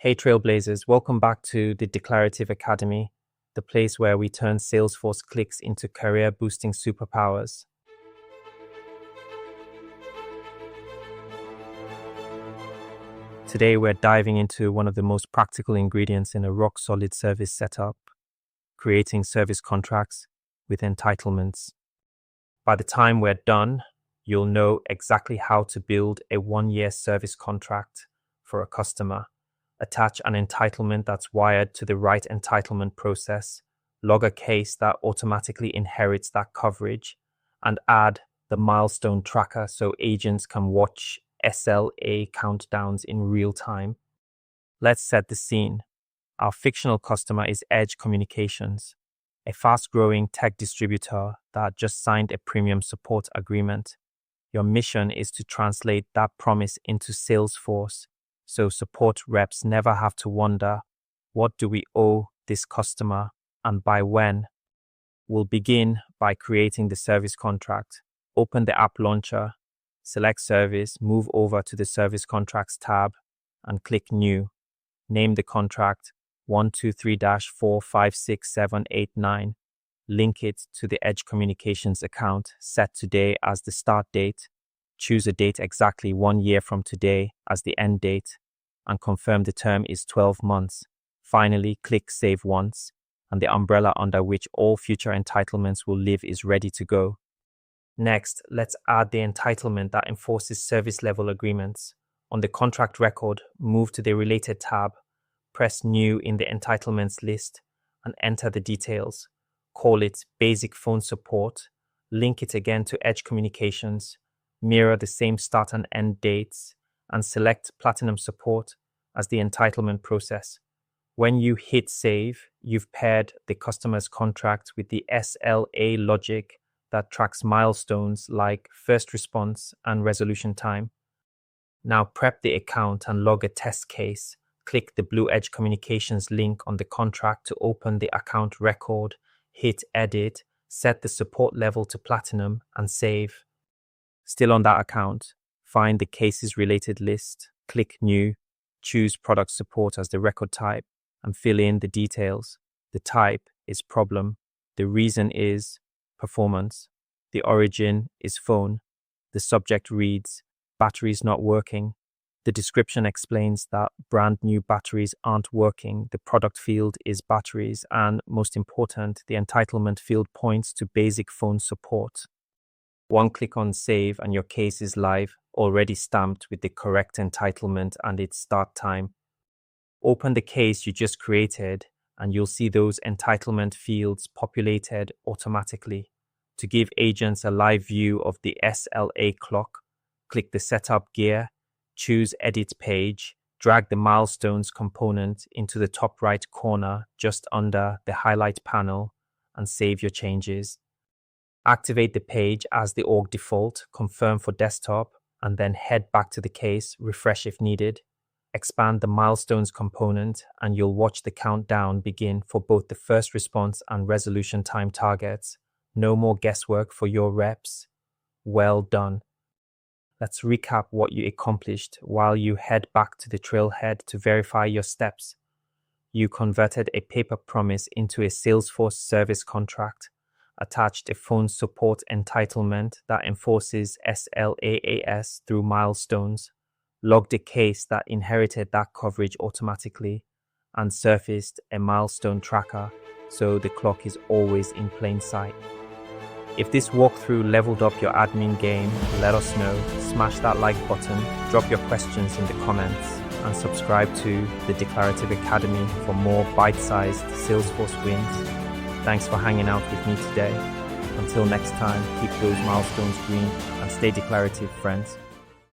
Hey Trailblazers, welcome back to the Declarative Academy, the place where we turn Salesforce clicks into career-boosting superpowers. Today we're diving into one of the most practical ingredients in a rock-solid service setup, creating service contracts with entitlements. By the time we're done, you'll know exactly how to build a one-year service contract for a customer. Attach an entitlement that's wired to the right entitlement process, log a case that automatically inherits that coverage, and add the milestone tracker so agents can watch SLA countdowns in real time. Let's set the scene. Our fictional customer is Edge Communications, a fast-growing tech distributor that just signed a premium support agreement. Your mission is to translate that promise into Salesforce, so support reps never have to wonder, what do we owe this customer and by when? We'll begin by creating the service contract. Open the app launcher, select Service, move over to the Service Contracts tab, and click New. Name the contract 123-456789. Link it to the Edge Communications account, set today as the start date. Choose a date exactly 1 year from today as the end date, and confirm the term is 12 months. Finally, click Save Once, and the umbrella under which all future entitlements will live is ready to go. Next, let's add the entitlement that enforces service level agreements. On the contract record, move to the Related tab, press New in the entitlements list, and enter the details. Call it Basic Phone Support, link it again to Edge Communications, mirror the same start and end dates, and select Platinum Support as the entitlement process. When you hit Save, you've paired the customer's contract with the SLA logic that tracks milestones like first response and resolution time. Now prep the account and log a test case. Click the blue Edge Communications link on the contract to open the account record, hit Edit, set the support level to Platinum, and save. Still on that account, find the cases related list, click New, choose Product Support as the record type, and fill in the details. The type is Problem. The reason is Performance. The origin is Phone. The subject reads Batteries not working. The description explains that brand new batteries aren't working. The product field is batteries, and most important, the entitlement field points to basic phone support. One click on Save and your case is live, already stamped with the correct entitlement and its start time. Open the case you just created and you'll see those entitlement fields populated automatically. To give agents a live view of the SLA clock, click the Setup gear, choose Edit Page, drag the Milestones component into the top right corner just under the Highlight panel, and save your changes. Activate the page as the org default, confirm for desktop, and then head back to the case, refresh if needed. Expand the Milestones component, and you'll watch the countdown begin for both the first response and resolution time targets. No more guesswork for your reps. Well done. Let's recap what you accomplished while you head back to the Trailhead to verify your steps. You converted a paper promise into a Salesforce service contract, attached a phone support entitlement that enforces SLAAS through milestones, logged a case that inherited that coverage automatically, and surfaced a milestone tracker so the clock is always in plain sight. If this walkthrough leveled up your admin game, let us know. Smash that like button, drop your questions in the comments, and subscribe to the Declarative Academy for more bite-sized Salesforce wins. Thanks for hanging out with me today. Until next time, keep those milestones green and stay declarative, friends.